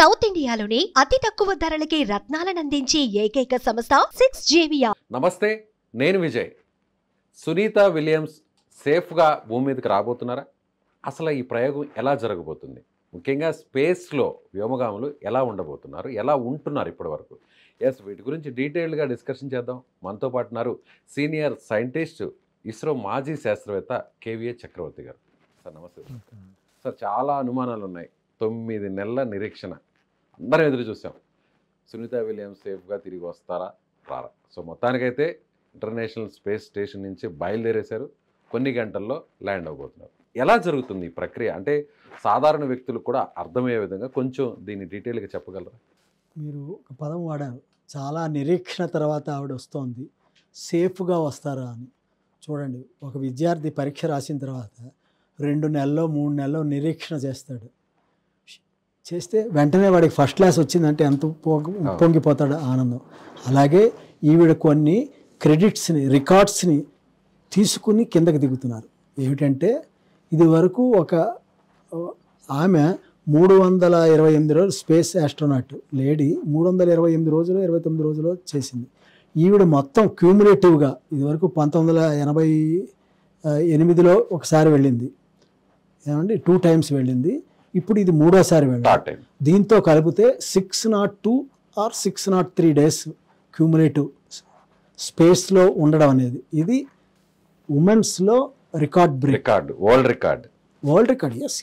South ఇండియాలోనే అతి తక్కువ ధరలకి రత్నాలనందించే ఏకైక సంస్థ 6JVR. నమస్తే, నేను విజయ్. సునీత విలియమ్స్ సేఫ్గా భూమి మీదకి రాబోతున్నారా? అసలు ఈ ప్రయోగం ఎలా జరగబోతుంది? ముఖ్యంగా స్పేస్లో వ్యోమగాములు ఎలా ఉండబోతున్నారు, ఎలా ఉంటున్నారు ఇప్పటి వరకు? వీటి గురించి డీటెయిల్డ్గా డిస్కషన్ చేద్దాం. మనతో పాటు ఉన్నారు సీనియర్ సైంటిస్ట్, ఇస్రో మాజీ శాస్త్రవేత్త కేవీఏ చక్రవర్తి గారు. సార్ నమస్తే. సార్, చాలా అనుమానాలు ఉన్నాయి. 9 నెలల నిరీక్షణ, అందరం ఎదురు చూసాం. సునీత విలియమ్స్ సేఫ్గా తిరిగి వస్తారా రారా? సో మొత్తానికైతే ఇంటర్నేషనల్ స్పేస్ స్టేషన్ నుంచి బయలుదేరేశారు. కొన్ని గంటల్లో ల్యాండ్ అవబోతున్నారు. ఎలా జరుగుతుంది ఈ ప్రక్రియ? అంటే సాధారణ వ్యక్తులకు కూడా అర్థమయ్యే విధంగా కొంచెం దీన్ని డీటెయిల్గా చెప్పగలరా? మీరు ఒక పదం వాడారు, చాలా నిరీక్షణ తర్వాత ఆవిడ వస్తోంది, సేఫ్గా వస్తారా అని. చూడండి, ఒక విద్యార్థి పరీక్ష రాసిన తర్వాత 2 నెలల్లో 3 నెలల్లో నిరీక్షణ చేస్తాడు. చేస్తే వెంటనే వాడికి ఫస్ట్ క్లాస్ వచ్చిందంటే ఎంత పొంగిపోతాడు ఆనందం. అలాగే ఈవిడ కొన్ని క్రెడిట్స్ని, రికార్డ్స్ని తీసుకుని కిందకి దిగుతున్నారు. ఏమిటంటే ఇది వరకు ఒక ఆమె 328 రోజులు స్పేస్ ఆస్ట్రోనాట్ లేడీ 328 రోజులు 29 రోజులు చేసింది. ఈవిడ మొత్తం క్యూములేటివ్గా ఇది వరకు 1988లో ఒకసారి వెళ్ళింది, ఏమండి 2 times వెళ్ళింది. ఇప్పుడు ఇది 3వసారి వెళ్ళాలి. దీంతో కలిపితే 602 or 603 days క్యూములేటివ్ స్పేస్లో ఉండడం అనేది ఇది ఉమెన్స్లో record break, world record. Yes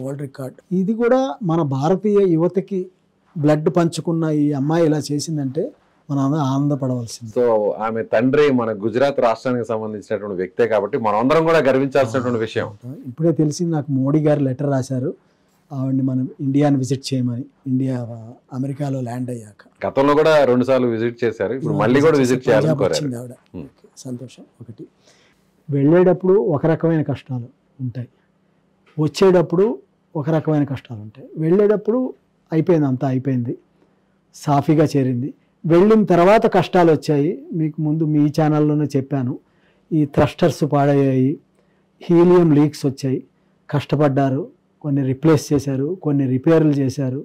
world record. ఇది కూడా మన భారతీయ యువతకి బ్లడ్ పంచుకున్న ఈ అమ్మాయి ఇలా చేసిందంటే మనం ఆనందపడవలసింది. సో ఆమె తండ్రి మన గుజరాత్ రాష్ట్రానికి సంబంధించినటువంటి వ్యక్తే కాబట్టి మనం అందరం కూడా గర్వించాల్సినటువంటి విషయం. ఇప్పుడే తెలిసింది నాకు, మోడీ గారు లెటర్ రాశారు ఆవిడ్ని మనం ఇండియాని విజిట్ చేయమని. ఇండియా అమెరికాలో ల్యాండ్ అయ్యాక గతంలో కూడా 2 సార్లు విజిట్ చేశారు, ఇప్పుడు మళ్ళీ కూడా విజిట్ చేయాలని కోరారు. ఆవిడ సంతోషం. ఒకటి, వెళ్ళేటప్పుడు ఒక రకమైన కష్టాలు ఉంటాయి, వచ్చేటప్పుడు ఒక రకమైన కష్టాలు ఉంటాయి. వెళ్ళేటప్పుడు అయిపోయింది, అంతా అయిపోయింది, సాఫీగా చేరింది. వెళ్ళిన తర్వాత కష్టాలు వచ్చాయి. మీకు ముందు మీ ఛానల్లోనే చెప్పాను, ఈ థ్రస్టర్స్ పాడయ్యాయి, హీలియం లీక్స్ వచ్చాయి, కష్టపడ్డారు, కొన్ని రిప్లేస్ చేశారు, కొన్ని రిపేర్లు చేశారు.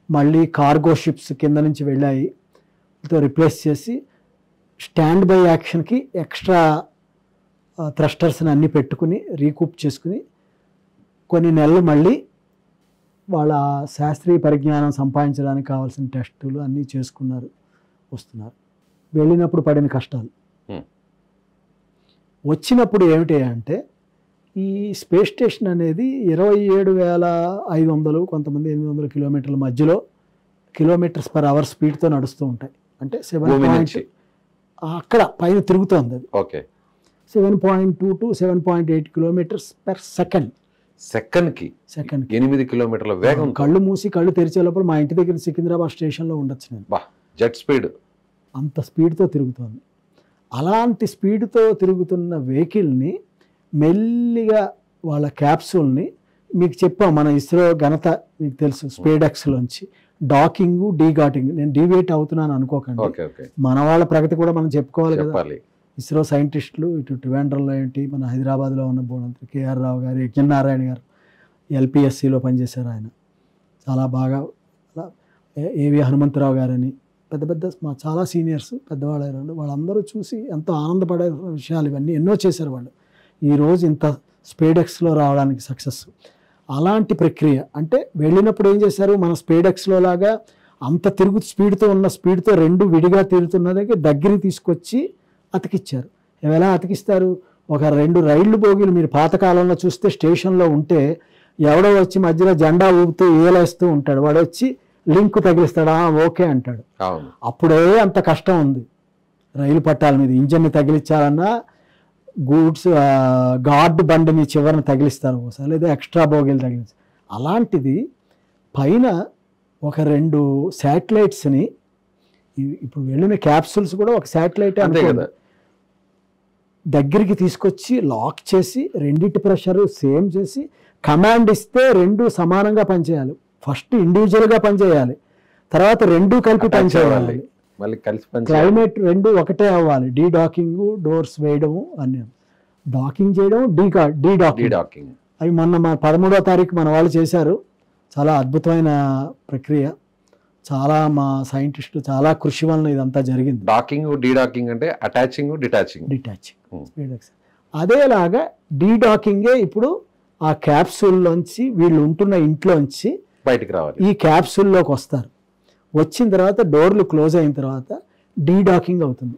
మళ్ళీ కార్గో షిప్స్ కింద నుంచి వెళ్ళాయి, రిప్లేస్ చేసి స్టాండ్ బై యాక్షన్కి ఎక్స్ట్రా థ్రస్టర్స్ని అన్నీ పెట్టుకుని రీకూప్ చేసుకుని కొన్ని నెలలు మళ్ళీ వాళ్ళ శాస్త్రీయ పరిజ్ఞానం సంపాదించడానికి కావాల్సిన టెస్టులు అన్నీ చేసుకున్నారు, వస్తున్నారు. వెళ్ళినప్పుడు పడిన కష్టాలు, వచ్చినప్పుడు ఏమిటి అంటే ఈ స్పేస్ స్టేషన్ అనేది 27,500 కొంతమంది 800 కిలోమీటర్ల మధ్యలో కిలోమీటర్స్ పర్ అవర్ స్పీడ్తో నడుస్తూ ఉంటాయి. అంటే 7 అక్కడ పైన తిరుగుతోంది అది. Okay, 7.2 to 7.8 kilometers per second. సెకండ్కి 8 కిలోమీటర్ల వేగం. కళ్ళు మూసి కళ్ళు తెరిచే లోపల మా ఇంటి దగ్గర సికింద్రాబాద్ స్టేషన్లో ఉండొచ్చు నేను. జెట్ స్పీడ్, అంత స్పీడ్తో తిరుగుతోంది. అలాంటి స్పీడ్తో తిరుగుతున్న వెహికల్ని మెల్లిగా వాళ్ళ క్యాప్సూల్ని మీకు చెప్పాం, మన ఇస్రో ఘనత మీకు తెలుసు, స్పేడెక్స్లోంచి డాకింగ్ డీగాటింగ్. నేను డీవేట్ అవుతున్నాను అనుకోకండి, మన వాళ్ళ ప్రగతి కూడా మనం చెప్పుకోవాలి కదా. ఇస్రో సైంటిస్టులు ఇటు ట్రివాండ్రంలో ఏంటి, మన హైదరాబాద్లో ఉన్న బోనంత కేఆర్ రావు గారు, యజ్ఞనారాయణ గారు ఎల్పిఎస్సిలో పనిచేశారు, ఆయన చాలా బాగా. ఏవి హనుమంతరావు గారని పెద్ద పెద్ద మా చాలా సీనియర్స్ పెద్దవాళ్ళు, వాళ్ళందరూ చూసి ఎంతో ఆనందపడే విషయాలు ఇవన్నీ ఎన్నో చేశారు వాళ్ళు. ఈరోజు ఇంత స్పేడెక్స్లో రావడానికి సక్సెస్. అలాంటి ప్రక్రియ అంటే వెళ్ళినప్పుడు ఏం చేశారు, మన స్పేడెక్స్లో లాగా అంత స్పీడ్తో ఉన్న స్పీడ్తో 2 విడిగా తిరుగుతున్నది దగ్గరికి తీసుకొచ్చి అతికిచ్చారు. ఎలా అతికిస్తారు, ఒక 2 రైళ్లు బోగీలు మీరు పాతకాలంలో చూస్తే స్టేషన్లో ఉంటే ఎవడో వచ్చి మధ్యలో జెండా ఊపుతూ ఏలేస్తూ ఉంటాడు, వాడు వచ్చి లింక్ తగిలిస్తాడా, ఓకే అంటాడు. అప్పుడే అంత కష్టం ఉంది రైలు పట్టాల మీద. ఇంజన్ని తగిలించాలన్నా గూడ్స్ గార్డ్ బండిని చివరిని తగిలిస్తారు ఒకసారి, లేదా ఎక్స్ట్రా బోగీలు తగిలిస్తారు. అలాంటిది పైన ఒక 2 శాటిలైట్స్ని, ఇప్పుడు వెళ్ళిన క్యాప్సూల్స్ కూడా ఒక శాటిలైట్ అంతే కదా, దగ్గరికి తీసుకొచ్చి లాక్ చేసి 2 ప్రెషర్ సేమ్ చేసి కమాండ్ ఇస్తే 2 సమానంగా పనిచేయాలి. ఫస్ట్ ఇండివిజువల్గా పనిచేయాలి, తర్వాత 2 కలిపి పనిచేయాలి, క్లైమేట్ 2 ఒకటే అవ్వాలి. డీ డాకింగ్, డోర్స్ వేయడము అన్నీ, డాకింగ్ చేయడం, డీ డాకింగ్. అవి మొన్న 13వ తారీఖు మన వాళ్ళు చేశారు, చాలా అద్భుతమైన ప్రక్రియ. చాలా మా సైంటిస్టు చాలా కృషి వలన ఇదంతా జరిగింది. డాకింగ్ డీడాకింగ్ అంటే అటాచింగ్ డిటాచింగ్. అదేలాగా డీడాకింగే ఇప్పుడు ఆ క్యాప్సూల్లోంచి వీళ్ళు ఉంటున్న ఇంట్లోంచి బయటికి రావాలి. ఈ క్యాప్సూల్లోకి వస్తారు. వచ్చిన తర్వాత డోర్లు క్లోజ్ అయిన తర్వాత డీడాకింగ్ అవుతుంది.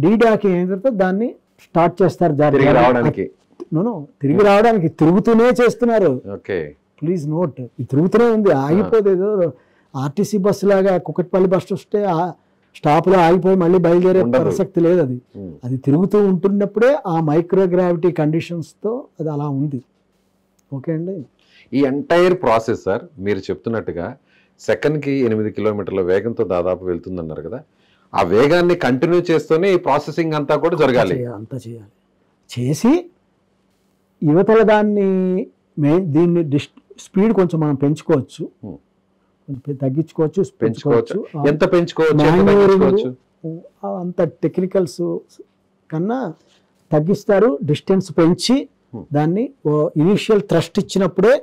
డీడాకింగ్ అయిన తర్వాత దాన్ని స్టార్ట్ చేస్తారు. తిరిగి రావడానికి తిరిగి రావడానికి తిరుగుతూనే చేస్తున్నారు. ఓకే, ప్లీజ్ నోట్, ఇది తిరుగుతూనే ఉంది, ఆగిపోతే ఏదో ఆర్టీసీ బస్సు లాగా కుకట్పల్లి బస్సు వస్తే ఆ స్టాప్లో ఆగిపోయి మళ్ళీ బయలుదేరే ప్రసక్తి లేదు. అది తిరుగుతూ ఉంటున్నప్పుడే ఆ మైక్రోగ్రావిటీ కండిషన్స్తో అది అలా ఉంది. ఓకే అండి. ఈ ఎంటైర్ ప్రాసెస్ సార్ మీరు చెప్తున్నట్టుగా సెకండ్కి 8 కిలోమీటర్ల వేగంతో దాదాపు వెళ్తుందన్నారు కదా, ఆ వేగాన్ని కంటిన్యూ చేస్తూనే ఈ ప్రాసెసింగ్ అంతా కూడా జరగాలి. అంతా చేయాలి. చేసి యువతల దాన్ని దీన్ని స్పీడ్ కొంచెం మనం పెంచుకోవచ్చు, తగ్గించుకోవచ్చు, పెంచుకోవచ్చు. ఎంత పెంచుకోవచ్చు? అంత టెక్నికల్స్ కన్నా తగ్గిస్తారు. డిస్టెన్స్ పెంచి దాన్ని ఇనీషియల్ థ్రస్ట్ ఇచ్చినప్పుడే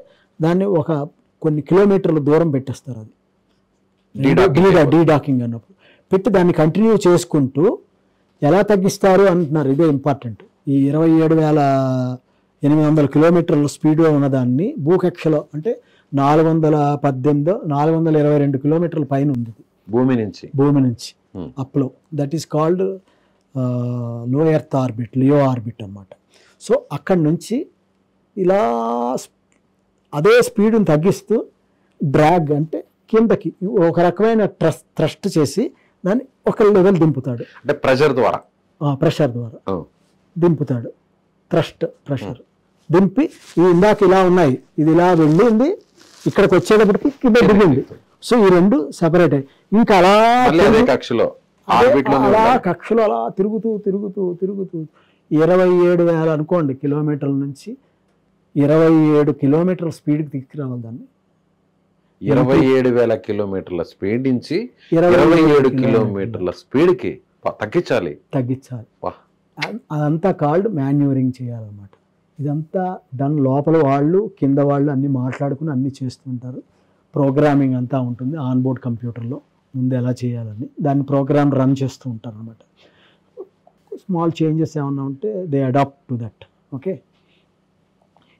దాన్ని కొన్ని కిలోమీటర్ల దూరం పెట్టేస్తారు. అది డీడాకింగ్ అన్నప్పుడు పెట్టి దాన్ని కంటిన్యూ చేసుకుంటూ ఎలా తగ్గిస్తారు అంటున్నారు. ఇదే ఇంపార్టెంట్. ఈ 27,800 కిలోమీటర్ల స్పీడ్లో ఉన్నదాన్ని భూకక్షలో అంటే 422 కిలోమీటర్ల పైన ఉంది భూమి నుంచి అప్లో. దట్ ఈస్ కాల్డ్ లో ఎర్త్ ఆర్బిట్, లియో ఆర్బిట్ అన్నమాట. సో అక్కడి నుంచి ఇలా అదే స్పీడ్ని తగ్గిస్తూ డ్రాగ్ అంటే కిందకి ఒక రకమైన థ్రస్ట్ చేసి దాన్ని ఒక లెవెల్ దింపుతాడు. అంటే ప్రెషర్ ద్వారా దింపుతాడు. ప్రెషర్ దింపి ఇందాక ఇలా ఉన్నాయి, ఇది ఇలా వెళ్ళింది, ఇక్కడికి వచ్చేటప్పటికి కింద దిగింది. సో ఈ రెండు సెపరేట్ అయ్యి ఇంకా అలా కక్షలో అలా తిరుగుతూ 27,000 అనుకోండి కిలోమీటర్ల నుంచి 27 కిలోమీటర్ల స్పీడ్కి తీసుకురావాలి దాన్ని. 27,000 కిలోమీటర్ల స్పీడ్ నుంచి 27 కిలోమీటర్ల స్పీడ్కి తగ్గించాలి. అదంతా కాల్డ్ మాన్యూవరింగ్ చేయాలన్నమాట. ఇదంతా దాని లోపల వాళ్ళు కింద వాళ్ళు అన్నీ మాట్లాడుకుని అన్నీ చేస్తుంటారు. ప్రోగ్రామింగ్ అంతా ఉంటుంది ఆన్బోర్డ్ కంప్యూటర్లో. ముందు ఎలా చేయాలని దాన్ని ప్రోగ్రామ్ రన్ చేస్తూ ఉంటారు అనమాట. స్మాల్ చేంజెస్ ఏమన్నా ఉంటే they adapt to that. Okay,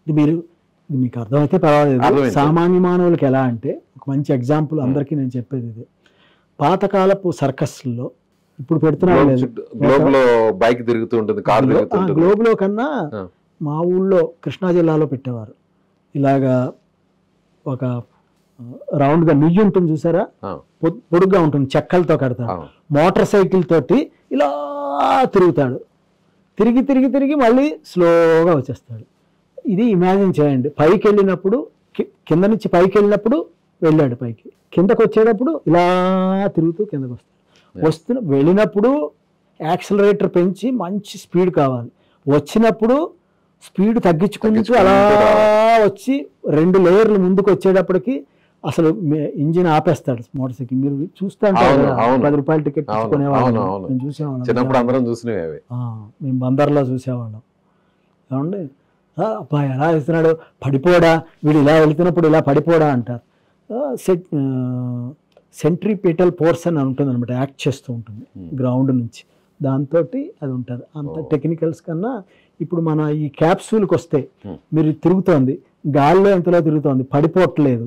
ఇది మీకు అర్థమైతే పర్వాలేదు. సామాన్య మానవులకి ఎలా అంటే ఒక మంచి ఎగ్జాంపుల్ అందరికీ నేను చెప్పేది ఇది. పాతకాలపు సర్కస్లో ఇప్పుడు పెడుతున్నారు, బైక్ తిరుగుతూ ఉంటుంది, గ్లోబ్లో కన్నా మా ఊళ్ళో కృష్ణా జిల్లాలో పెట్టేవారు. ఇలాగా ఒక రౌండ్గా నుయ్యి ఉంటుంది చూసారా, పొడుగ్గా ఉంటుంది, చెక్కలతో కడతాడు. మోటార్ సైకిల్ తోటి ఇలా తిరుగుతాడు. తిరిగి మళ్ళీ స్లోగా వచ్చేస్తాడు. ఇది ఇమాజిన్ చేయండి. పైకి వెళ్ళినప్పుడు కింద నుంచి పైకి వెళ్ళినప్పుడు వెళ్ళాడు పైకి, కిందకు వచ్చేటప్పుడు ఇలా తిరుగుతూ కిందకు వస్తాడు. వెళ్ళినప్పుడు యాక్సిలరేటర్ పెంచి మంచి స్పీడ్ కావాలి, వచ్చినప్పుడు స్పీడ్ తగ్గించుకుంటూ అలా వచ్చి 2 లేయర్లు ముందుకు వచ్చేటప్పటికి అసలు ఇంజిన్ ఆపేస్తాడు మోటార్ సైకిల్. మీరు చూస్తే 10 రూపాయల టికెట్ తీసుకునేవాళ్ళం, మేము చూసేవాళ్ళం. మేము బందర్లో చూసేవాళ్ళం. ఏమండి అబ్బా ఎలా వెళ్తున్నాడు, పడిపోడా, వీడు ఇలా వెళ్తున్నప్పుడు ఇలా పడిపోడా అంటారు. సెంట్రిపీటల్ ఫోర్స్ అని ఉంటుంది అనమాట, యాక్ట్ చేస్తూ ఉంటుంది గ్రౌండ్ నుంచి. దాంతో అది ఉంటారు. అంత టెక్నికల్స్ కన్నా ఇప్పుడు మన ఈ క్యాప్సూల్కి వస్తే మీరు తిరుగుతోంది, గాల్లో ఎంతలో తిరుగుతోంది, పడిపోవట్లేదు.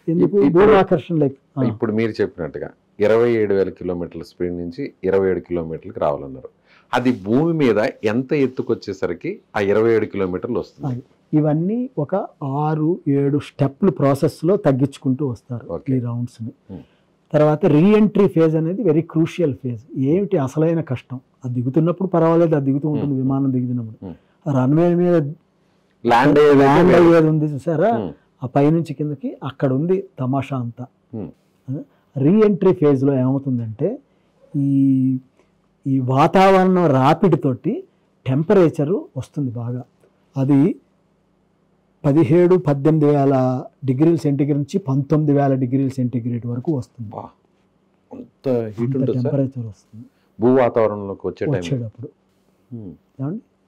ఎందుకు? భూమాకర్షణ లేక. ఇప్పుడు మీరు చెప్పినట్టుగా 27,000 కిలోమీటర్ల స్పీడ్ నుంచి 27 కిలోమీటర్లకు రావాలన్నారు. అది భూమి మీద ఎంత ఎత్తుకొచ్చేసరికి ఆ 27 కిలోమీటర్లు వస్తుంది. ఇవన్నీ ఒక 6-7 స్టెప్లు ప్రాసెస్లో తగ్గించుకుంటూ వస్తారు ఈ రౌండ్స్ని. తర్వాత రీఎంట్రీ ఫేజ్ అనేది వెరీ క్రూషియల్ ఫేజ్. ఏమిటి అసలైన కష్టం? అది దిగుతున్నప్పుడు పర్వాలేదు, అది దిగుతూ ఉంటుంది, విమానం దిగుతున్నప్పుడు. రన్వే మీద ల్యాండ్ అయ్యేది ఉంది చూసారా, ఆ పైనుంచి కిందకి అక్కడ ఉంది తమాషా అంతా. రీఎంట్రీ ఫేజ్లో ఏమవుతుందంటే ఈ వాతావరణం రాపిడ్ తోటి టెంపరేచరు వస్తుంది బాగా. అది 17-18,000 డిగ్రీల సెంటీగ్రేడ్ నుంచి 19,000 డిగ్రీల సెంటీగ్రేడ్ వరకు వస్తుంది. టెంపరేచర్ వస్తుంది భూ వాతావరణంలోకి వచ్చేటప్పుడు.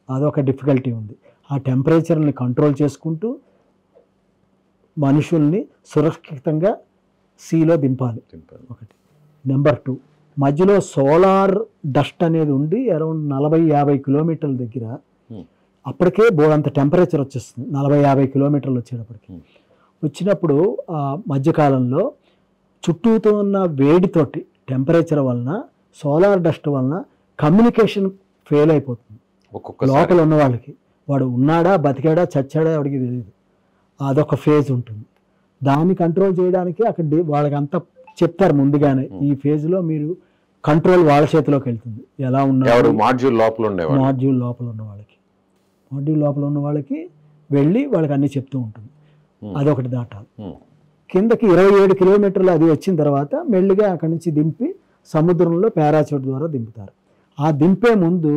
అదొక డిఫికల్టీ ఉంది. ఆ టెంపరేచర్ని కంట్రోల్ చేసుకుంటూ మనుషుల్ని సురక్షితంగా సీలో దింపాలి ఒకటి. నెంబర్ 2, మధ్యలో సోలార్ డస్ట్ అనేది ఉండి అరౌండ్ 40-50 కిలోమీటర్ల దగ్గర అప్పటికే బోడంత టెంపరేచర్ వచ్చేస్తుంది. 40-50 కిలోమీటర్లు వచ్చేటప్పటికి వచ్చినప్పుడు ఆ మధ్యకాలంలో చుట్టూతో ఉన్న వేడితోటి టెంపరేచర్ వలన సోలార్ డస్ట్ వలన కమ్యూనికేషన్ ఫెయిల్ అయిపోతుంది లోపల ఉన్న వాళ్ళకి. వాడు ఉన్నాడా బతికాడా చచ్చాడా వాడికి తెలియదు. అదొక ఫేజ్ ఉంటుంది. దాన్ని కంట్రోల్ చేయడానికి అక్కడ వాళ్ళకి అంతా చెప్తారు ముందుగానే, ఈ ఫేజ్లో మీరు కంట్రోల్ వాళ్ళ చేతిలోకి వెళ్తుంది. ఎలా ఉన్నారు మాడ్యూల్ లోపల ఉన్న వాళ్ళకి వెళ్ళి వాళ్ళకి అన్నీ చెప్తూ ఉంటుంది. అదొకటి దాటాలి. కిందకి 27 కిలోమీటర్లు అది వచ్చిన తర్వాత మెల్లిగా అక్కడి నుంచి దింపి సముద్రంలో పారాచూట్ ద్వారా దింపుతారు. ఆ దింపే ముందు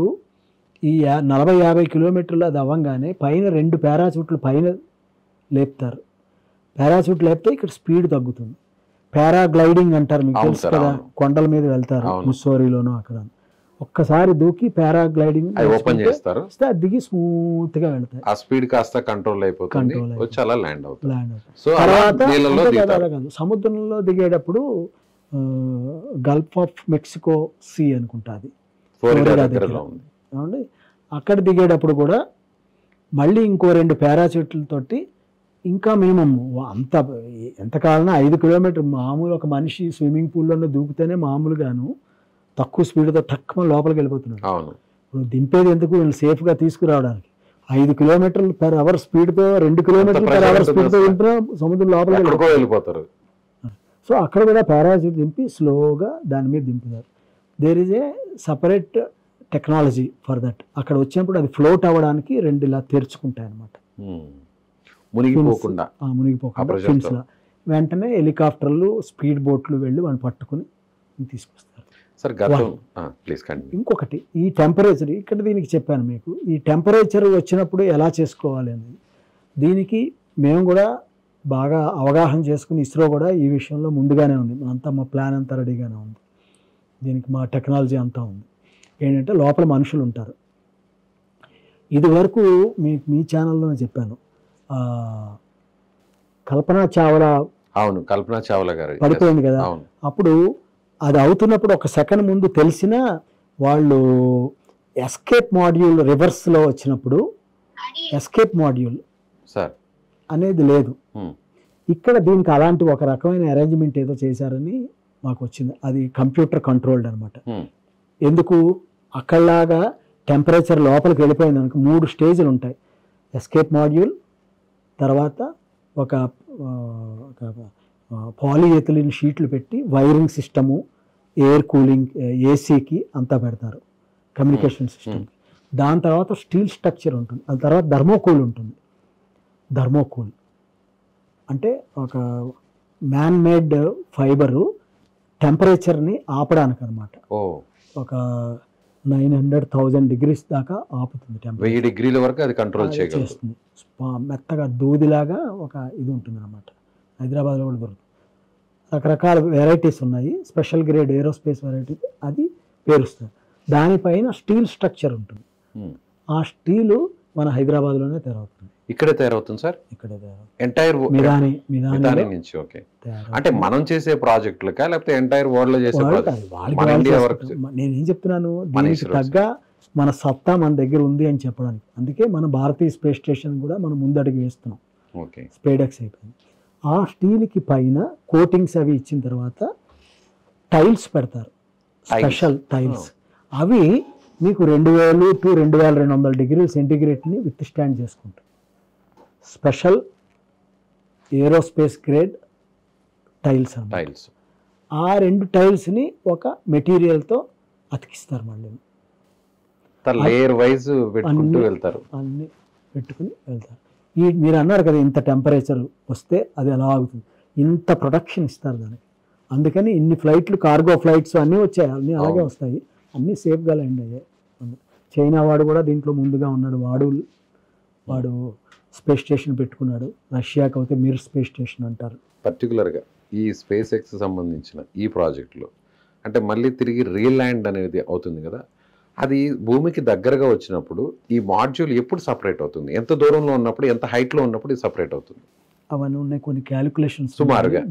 ఈ 40-50 కిలోమీటర్లు అది అవ్వగానే పైన 2 పారాచూట్లు పైన లేపుతారు. పారాచూట్ లేపితే ఇక్కడ స్పీడ్ తగ్గుతుంది. పారాగ్లైడింగ్ అంటారు, మీకు తెలుసు కదా, కొండల మీద వెళ్తారు ముస్సోరీలోనూ అక్కడ. ఒక్కసారి దూకి పారాగ్లైడింగ్ ఓపెన్ చేస్తారు, దిగి స్మూత్ గా వెళ్తాయి. ఆ స్పీడ్ కాస్త కంట్రోల్ అయిపోతుంది, వచ్చి అలా ల్యాండ్ అవుతుంది. తర్వాత సముద్రంలో దిగేటప్పుడు గల్ఫ్ ఆఫ్ మెక్సికో సీ అనుకుంటా, అది అవునండి. అక్కడ దిగేటప్పుడు కూడా మళ్ళీ ఇంకో 2 పారాచూట్లతోటి ఇంకా మినిమం అంత ఎంతకాలన్నా 5 కిలోమీటర్ మామూలు ఒక మనిషి స్విమ్మింగ్ పూల్లోనే దూకితేనే మామూలుగాను తక్కువ స్పీడ్తో తక్కువ లోపలికి వెళ్ళిపోతున్నాడు. ఇప్పుడు దింపేది ఎందుకు, వీళ్ళు సేఫ్గా తీసుకురావడానికి. 5 కిలోమీటర్లు పర్ అవర్ స్పీడ్తో 2 కిలోమీటర్లు పర్ అవర్ స్పీడ్తో దింపినా సముద్రం లోపలికి వెళ్ళిపోతారు. సో అక్కడ కూడా పారాచూట్ దింపి స్లోగా దాని మీద దింపుతారు. There is a separate technology for that. అక్కడ వచ్చినప్పుడు అది ఫ్లోట్ అవ్వడానికి 2 ఇలా తెరుచుకుంటాయి అన్నమాట, మునిగిపోకుండా ఫిన్స్లా. వెంటనే హెలికాప్టర్లు స్పీడ్ బోట్లు వెళ్ళి వాళ్ళు పట్టుకుని తీసుకొస్తారు. ఇంకొకటి ఈ టెంపరేచర్, ఇక్కడ దీనికి చెప్పాను మీకు, ఈ టెంపరేచర్ వచ్చినప్పుడు ఎలా చేసుకోవాలి అనేది దీనికి మేము కూడా బాగా అవగాహన చేసుకుని ఇస్రో కూడా ఈ విషయంలో ముందుగానే ఉంది. అంతా మా ప్లాన్ అంతా రెడీగానే ఉంది. దీనికి మా టెక్నాలజీ అంతా ఉంది. ఏంటంటే లోపల మనుషులు ఉంటారు. ఇది వరకు మీ ఛానల్లోనే చెప్పాను, కల్పనా చావ్లా గారు పడిపోయింది కదా. అప్పుడు అది అవుతున్నప్పుడు 1 సెకండ్ ముందు తెలిసినా వాళ్ళు ఎస్కేప్ మాడ్యూల్ రివర్స్లో వచ్చినప్పుడు ఎస్కేప్ మాడ్యూల్ అనేది లేదు. ఇక్కడ దీనికి అలాంటి ఒక రకమైన అరేంజ్మెంట్ ఏదో చేశారని మాకు వచ్చింది. అది కంప్యూటర్ కంట్రోల్డ్ అనమాట. ఎందుకు అక్కడలాగా టెంపరేచర్ లోపలికి వెళ్ళిపోయింది అనుకో 3 స్టేజ్లు ఉంటాయి. ఎస్కేప్ మాడ్యూల్ తర్వాత ఒక పాలిఎథిలిన్ షీట్లు పెట్టి వైరింగ్ సిస్టము, ఎయిర్ కూలింగ్, ఏసీకి అంతా పెడతారు, కమ్యూనికేషన్ సిస్టమ్కి. దాని తర్వాత స్టీల్ స్ట్రక్చర్ ఉంటుంది. దాని తర్వాత థర్మోకూల్ ఉంటుంది. థర్మోకూల్ అంటే ఒక మ్యాన్ మేడ్ ఫైబరు టెంపరేచర్ని ఆపడానికి అనమాట. ఒక 900,000 డిగ్రీస్ దాకా ఆపుతుంది. 1000 డిగ్రీల వరకు అది కంట్రోల్ చేస్తుంది. మెత్తగా దూదిలాగా ఒక ఇది ఉంటుంది అనమాట. హైదరాబాద్లో కూడా దొరుకుతుంది. రకరకాల వెరైటీస్ ఉన్నాయి. స్పెషల్ గ్రేడ్ ఏరోస్పేస్ వెరైటీ అది పేరుస్తుంది. దానిపైన స్టీల్ స్ట్రక్చర్ ఉంటుంది. ఆ స్టీలు మన హైదరాబాద్లోనే తయారవుతుంది. ఇక్కడే తయారవుతుంది సార్? ఇక్కడే తయారవుతుంది. ఎంటైర్ మిదాని నుంచి. ఓకే, అంటే మనం చేసే ప్రాజెక్టులకా లేకపోతే ఎంటైర్ వరల్డ్ లో చేసే ప్రాజెక్ట్? నేనేం చెప్తున్నాను, దీనికి తగ్గ మన సత్తా మన దగ్గర ఉంది అని చెప్పడానికి. అందుకే మన భారతీయ స్పేస్ స్టేషన్ కూడా మనం ముందడుగు వేస్తున్నాం. స్పేడెక్స్ అయిపోయింది. ఆ స్టీల్కి పైన కోటింగ్స్ అవి ఇచ్చిన తర్వాత టైల్స్ పెడతారు, స్పెషల్ టైల్స్. అవి మీకు 2000 to 2200 డిగ్రీల సెంటిగ్రేడ్ని విత్ స్టాండ్ చేసుకుంటాయి. Special aerospace grade tiles tiles. ఆ 2 టైల్స్ని ఒక మెటీరియల్తో అతికిస్తారు. మళ్ళీ లేయర్ వైజ్ పెట్టుకుంటూ వెళ్తారు, అన్నీ పెట్టుకుని వెళ్తారు. మీరు అన్నారు కదా ఇంత టెంపరేచర్ వస్తే అది ఎలా ఆగుతుంది, ఇంత ప్రొటెక్షన్ ఇస్తారు దానికి. అందుకని ఇన్ని ఫ్లైట్లు, కార్గో ఫ్లైట్స్ అన్నీ వచ్చాయి, అన్నీ అలాగే వస్తాయి, అన్నీ సేఫ్గా ల్యాండ్ అయ్యాయి. చైనా వాడు కూడా దీంట్లో ముందుగా ఉన్నాడు. వాడు స్పేస్ స్టేషన్ పెట్టుకున్నాడు. రష్యాకి అయితే మిర్ స్పేస్ స్టేషన్ అంటారు. పర్టికులర్గా ఈ స్పేస్ ఎక్స్ సంబంధించిన ఈ ప్రాజెక్టులో అంటే మళ్ళీ తిరిగి రియల్ ల్యాండ్ అనేది అవుతుంది కదా, అది భూమికి దగ్గరగా వచ్చినప్పుడు ఈ మాడ్యూల్ ఎప్పుడు సపరేట్ అవుతుంది? ఎంత దూరంలో ఉన్నప్పుడు, ఎంత హైట్లో ఉన్నప్పుడు ఇది సపరేట్ అవుతుంది? అవన్నీ ఉన్నాయి, కొన్ని క్యాలిక్యులేషన్స్ సుమారుగా.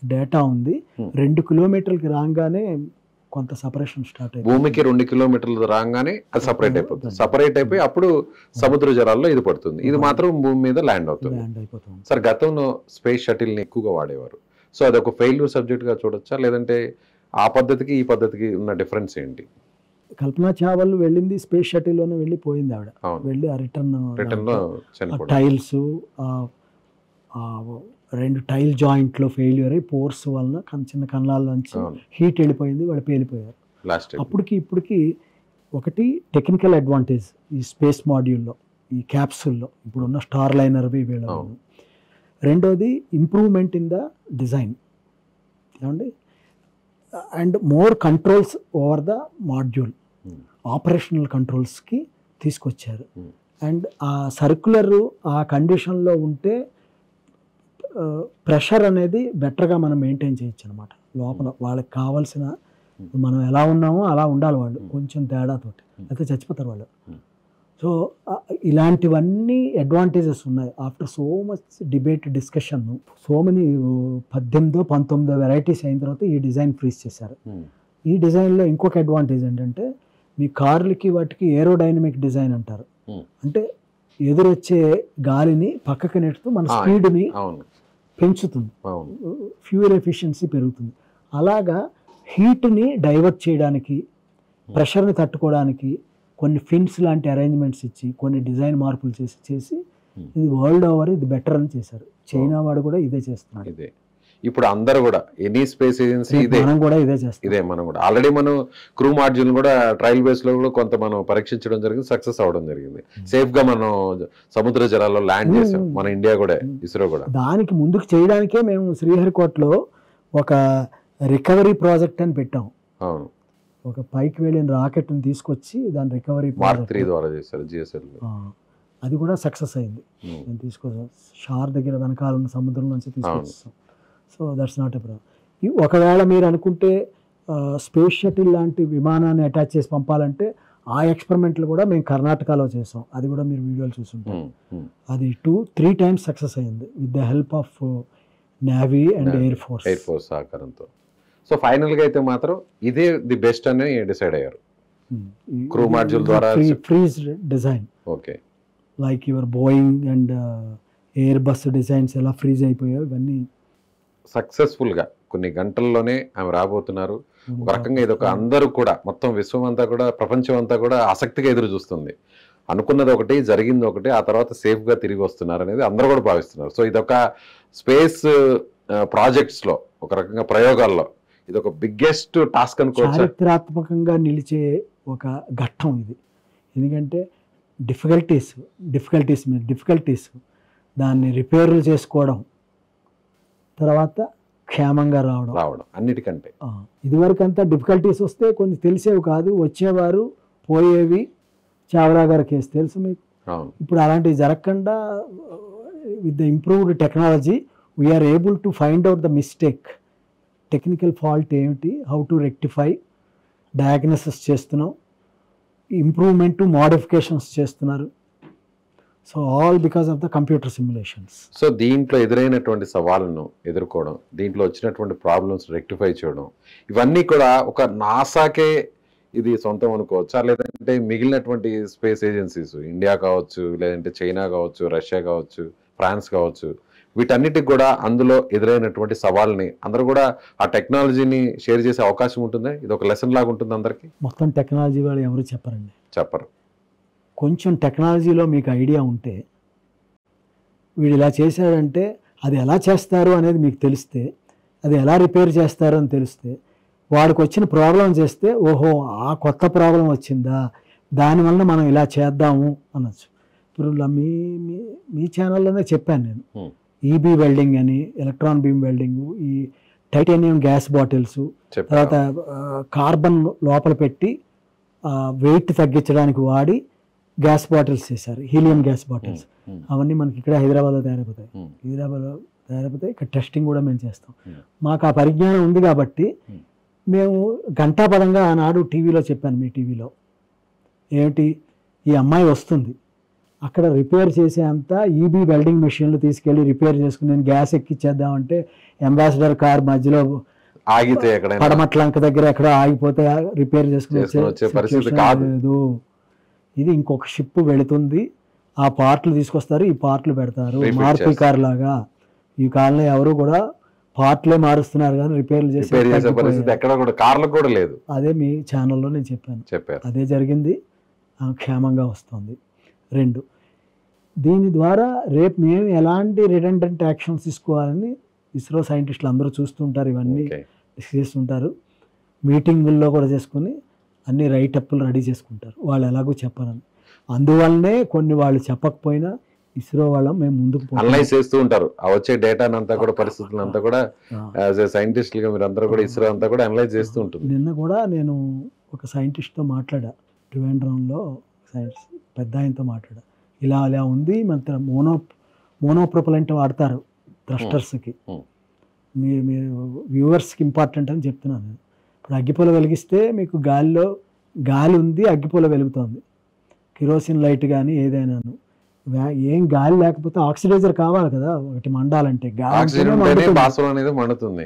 డేటా ఉంది. 2 కిలోమీటర్లకి రాగానే కొంత సపరేషన్ స్టార్ట్ అయింది. భూమికి 2 కిలోమీటర్లు రాగానే అది సపరేట్ అయిపోతుంది. సపరేట్ అయిపోయి అప్పుడు సముద్ర జలాల్లో ఇది పడుతుంది. ఇది మాత్రం భూమి మీద ల్యాండ్ అవుతుంది. సార్, గతంలో స్పేస్ షటిల్ని ఎక్కువగా వాడేవారు. సో అది ఒక ఫెయిల్యూర్ సబ్జెక్ట్గా చూడొచ్చా, లేదంటే ఆ పద్ధతికి ఈ పద్ధతికి ఉన్న డిఫరెన్స్ ఏంటి? కల్పనా చావల్ వెళ్ళింది స్పేస్ షటిల్లోనే వెళ్ళిపోయింది ఆవిడ. వెళ్ళి ఆ రిటర్న్ టైల్స్ 2 టైల్ జాయింట్లో ఫెయిల్యూర్ అయ్యి పోర్స్ వలన చిన్న కన్నాల్లోంచి హీట్ వెళ్ళిపోయింది, వాళ్ళు పేలిపోయారు. అప్పటికి ఇప్పటికి ఒకటి టెక్నికల్ అడ్వాంటేజ్ ఈ స్పేస్ మాడ్యూల్లో, ఈ క్యాప్సూల్లో ఇప్పుడున్న స్టార్ లైనర్వి వీళ్ళు. రెండోది ఇంప్రూవ్మెంట్ ఇన్ ద డిజైన్ ఏమండి, and more controls over the module, operational కంట్రోల్స్కి తీసుకొచ్చారు. అండ్ ఆ సర్క్యులర్ ఆ కండిషన్లో ఉంటే ప్రెషర్ అనేది బెటర్గా మనం మెయింటైన్ చేయొచ్చు అనమాట. లోపల వాళ్ళకి కావాల్సిన మనం ఎలా ఉన్నామో అలా ఉండాలి వాళ్ళు, కొంచెం తేడాతోటి అయితే చచ్చిపోతారు వాళ్ళు. సో ఇలాంటివన్నీ అడ్వాంటేజెస్ ఉన్నాయి. After so much debate discussion, so many 18-19 varieties అయిన తర్వాత ఈ డిజైన్ ఫ్రీజ్ చేశారు. ఈ డిజైన్లో ఇంకొక అడ్వాంటేజ్ ఏంటంటే, మీ కార్లకి వాటికి ఏరోడైనమిక్ డిజైన్ అంటారు. అంటే ఎదురొచ్చే గాలిని పక్కకి నెట్టుతూ మన స్పీడ్ని పెంచుతుంది, ఫ్యూయల్ ఎఫిషియన్సీ పెరుగుతుంది. అలాగా హీట్ని డైవర్ట్ చేయడానికి, ప్రెషర్ని తట్టుకోవడానికి కొన్ని ఫిన్స్ లాంటి అరేంజ్మెంట్స్ ఇచ్చి, కొన్ని డిజైన్ మార్పులు చేసి ఇది వరల్డ్ ఓవర్ ఇది బెటర్ అని చేశారు. చైనా వాడు కూడా ఇదే చేస్తున్నారు. ఇప్పుడు అందరూ కూడా ఎనీ స్పేస్ ఏజెన్సీ మనం కూడా ఇదే చేస్తాం. మనం కూడా ఆల్రెడీ మనం క్రూ మాడ్యూల్ కూడా ట్రయల్ బేస్ లో కూడా కొంత మనం పరీక్షించడం జరిగింది, సక్సెస్ అవడం జరిగింది. సేఫ్ గా మనం సముద్ర జలాల్లో ల్యాండ్ చేసాం మన ఇండియా కూడా, ఇస్రో కూడా. దానికి ముందుకు చేయడానికే మేము శ్రీహరికోటలో ఒక రికవరీ ప్రాజెక్ట్ అని పెట్టాం. అవును, ఒక పైకి వెళ్ళిన రాకెట్ని తీసుకొచ్చి దాని రికవరీ మార్క్ 3 ద్వారా చేశారు జిఎస్ఎల్. అది కూడా సక్సెస్ అయింది. నేను తీసుకొచ్చాం షార్ దగ్గర వెనకాల ఉన్న సముద్రం నుంచి తీసుకొచ్చాం. So that's not a problem. ఒకవేళ మీరు అనుకుంటే స్పేస్ షటిల్ లాంటి విమానాన్ని అటాచ్ చేసి పంపాలంటే ఆ ఎక్స్పెరిమెంట్లు కూడా మేము కర్ణాటకలో చేసాం. అది కూడా మీరు వీడియోలు చూసుంటాం. అది 2-3 టైమ్స్ సక్సెస్ అయింది with the help of navy and air force సహకారంతో. సో ఫైనల్గా అయితే మాత్రం ఇదే ది బెస్ట్ అని డిసైడ్ అయ్యారు. క్రూ మాడ్యూల్ ద్వారా freeze design, okay, like your Boeing and air bus designs ఎలా ఫ్రీజ్ అయిపోయాయి, ఇవన్నీ సక్సెస్ఫుల్గా కొన్ని గంటల్లోనే ఆమె రాబోతున్నారు. ఒక రకంగా ఇది ఒక అందరూ కూడా, మొత్తం విశ్వం అంతా కూడా, ప్రపంచం అంతా కూడా ఆసక్తిగా ఎదురు చూస్తుంది. అనుకున్నది ఒకటి, జరిగింది ఒకటి, ఆ తర్వాత సేఫ్గా తిరిగి వస్తున్నారు అనేది అందరూ కూడా భావిస్తున్నారు. సో ఇదొక స్పేస్ ప్రాజెక్ట్స్లో, ఒక రకంగా ప్రయోగాల్లో ఇది ఒక బిగ్గెస్ట్ టాస్క్ అనుకోవచ్చు. చారిత్రాత్మకంగా నిలిచే ఒక ఘట్టం ఇది. ఎందుకంటే డిఫికల్టీస్ దాన్ని రిపేర్లు చేసుకోవడం, తర్వాత క్షేమంగా రావడం అన్నిటికంటే. ఇదివరకు అంతా డిఫికల్టీస్ వస్తే కొన్ని తెలిసేవి కాదు, వచ్చేవారు పోయేవి. చావ్లా గారి కేసు తెలుసు మీకు. ఇప్పుడు అలాంటివి జరగకుండా with the improved technology we are able to find out the mistake, technical fault ఏమిటి, హౌ టు రెక్టిఫై, డయాగ్నోసిస్ చేస్తున్నాం, ఇంప్రూవ్మెంట్ మోడిఫికేషన్స్ చేస్తున్నారు. So all because of the computer simulations. So దీంట్లో ఎదురైనటువంటి సవాళ్ళను ఎదుర్కోవడం, దీంట్లో వచ్చినటువంటి ప్రాబ్లమ్స్ రెక్టిఫై చేయడం, ఇవన్నీ కూడా ఒక నాసాకే ఇది సొంతం అనుకోవచ్చా, లేదంటే మిగిలినటువంటి స్పేస్ ఏజెన్సీస్, ఇండియా కావచ్చు, లేదంటే చైనా కావచ్చు, రష్యా కావచ్చు, ఫ్రాన్స్ కావచ్చు, వీటన్నిటికి కూడా అందులో ఎదురైనటువంటి సవాల్ని అందరూ కూడా ఆ టెక్నాలజీని షేర్ చేసే అవకాశం ఉంటుంది? ఇది ఒక లెసన్ లాగా ఉంటుంది అందరికీ? మొత్తం టెక్నాలజీ వాళ్ళు ఎవరు చెప్పరు. కొంచెం టెక్నాలజీలో మీకు ఐడియా ఉంటే, వీడు ఇలా చేశాడంటే అది ఎలా చేస్తారు అనేది మీకు తెలిస్తే, అది ఎలా రిపేర్ చేస్తారు అని తెలిస్తే, వాడికి వచ్చిన ప్రాబ్లం చేస్తే, ఓహో ఆ కొత్త ప్రాబ్లం వచ్చిందా, దానివల్ల మనం ఇలా చేద్దాము అనొచ్చు. ఇప్పుడు మీ ఛానల్లోనే చెప్పాను నేను, ఈబీ వెల్డింగ్ అని, ఎలక్ట్రాన్ బీమ్ వెల్డింగ్, ఈ టైటానియం గ్యాస్ బాటిల్స్, తర్వాత కార్బన్ లోపల పెట్టి వెయిట్ తగ్గించడానికి వాడి గ్యాస్ బాటిల్స్ చేశారు, హీలియం గ్యాస్ బాటిల్స్. అవన్నీ మనకి ఇక్కడ హైదరాబాద్లో తయారైపోతాయి. ఇక్కడ టెస్టింగ్ కూడా మేము చేస్తాం. మాకు ఆ పరిజ్ఞానం ఉంది కాబట్టి మేము ఘంటాపదంగా ఆనాడు టీవీలో చెప్పాను, మీ టీవీలో, ఏమిటి, ఈ అమ్మాయి వస్తుంది, అక్కడ రిపేర్ చేసే అంత ఈబీ వెల్డింగ్ మెషిన్లు తీసుకెళ్ళి రిపేర్ చేసుకుని నేను గ్యాస్ ఎక్కిచ్చేద్దామంటే అంబాసిడర్ కార్ మధ్యలో ఆగితే ఎక్కడైనా పడమట్లంక దగ్గర ఎక్కడో ఆగిపోతే రిపేర్ చేసుకుని వచ్చే పరిస్థితి కాదు. లేదు. ఇది ఇంకొక షిప్ వెళుతుంది, ఆ పార్ట్లు తీసుకొస్తారు, ఈ పార్ట్లు పెడతారు. మారుతి కార్ లాగా ఈ కాలంలో ఎవరు కూడా పార్ట్లే మారుస్తున్నారు కానీ రిపేర్లు చేసే పరిస్థితి ఎక్కడ కూడా కార్లకు కూడా లేదు. అదే మీ ఛానల్లో నేను చెప్పాను. అదే జరిగింది, క్షేమంగా వస్తుంది. 2, దీని ద్వారా రేపు మేము ఎలాంటి రిడెండెంట్ యాక్షన్స్ తీసుకోవాలని ఇస్రో సైంటిస్టులు అందరూ చూస్తుంటారు, ఇవన్నీ చేస్తుంటారు. మీటింగుల్లో కూడా చేసుకొని అన్ని రైటప్లు రెడీ చేసుకుంటారు, వాళ్ళు ఎలాగో చెప్పాలని. అందువల్లనే కొన్ని వాళ్ళు చెప్పకపోయినా ఇస్రో వాళ్ళం మేము ముందుకు అనలైజ్ చేస్తూ ఉంటారు. ఆ వచ్చే డేటానంతా కూడా పరిస్థితులంతా కూడా యాజ్ ఏ సైంటిస్టులుగా మీరు అందరూ కూడా ఇస్రో అంతా కూడా అనలైజ్ చేస్తూ ఉంటుంది. నిన్న కూడా నేను ఒక సైంటిస్ట్తో మాట్లాడా, ట్రివాండ్రంలో సైన్స్ పెద్ద ఆయనతో మాట్లాడా. ఇలా అలా ఉంది, మన మోనోప్రొపలెంట్ వాడతారు థ్రస్టర్స్కి, మీరు వ్యూవర్స్కి ఇంపార్టెంట్ అని చెప్తున్నాను. ఇప్పుడు అగ్గిపుల్ల వెలిగిస్తే మీకు గాలి ఉంది, అగ్గిపుల్ల వెలుగుతుంది. కిరోసిన్ లైట్ కానీ ఏదైనాను ఏం గాలి లేకపోతే ఆక్సిడైజర్ కావాలి కదా, ఒకటి మండాలంటే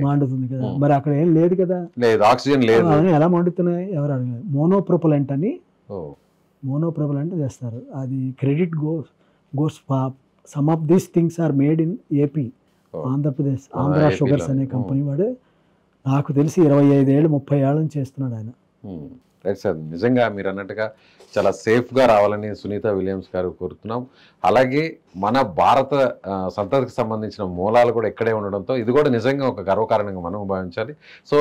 మండుతుంది కదా, మరి అక్కడ ఏం లేదు కదా, ఆక్సిజన్ లేదు, ఎలా మండుతున్నాయి ఎవరు అడగారు. మోనోప్రొపలెంట్ చేస్తారు. అది credit goes some of these things are made in AP, Andhra Pradesh, Andhra sugars అనే కంపెనీ వాడు. నాకు తెలిసి 25 ఏళ్ళు 30 ఏళ్ళ నుంచి చేస్తున్నాడు ఆయన. రైట్ సార్, నిజంగా మీరు అన్నట్టుగా చాలా సేఫ్గా రావాలని సునీత విలియమ్స్ గారు కోరుతున్నాం. అలాగే మన భారత సంతతికి సంబంధించిన మూలాలు కూడా ఇక్కడే ఉండడంతో ఇది కూడా నిజంగా ఒక గర్వకారణంగా మనం భావించాలి. సో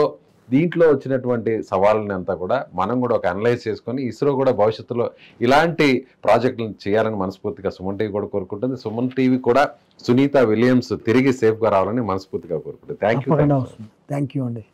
దీంట్లో వచ్చినటువంటి సవాళ్ళని అంతా కూడా మనం కూడా ఒక అనలైజ్ చేసుకొని ఇస్రో కూడా భవిష్యత్తులో ఇలాంటి ప్రాజెక్టులను చేయాలని మనస్ఫూర్తిగా సుమన్ టీవీ కూడా కోరుకుంటుంది. సుమన్ టీవీ కూడా సునీత విలియమ్స్ తిరిగి సేఫ్గా రావాలని మనస్ఫూర్తిగా కోరుకుంటుంది. థ్యాంక్ యూ అండి.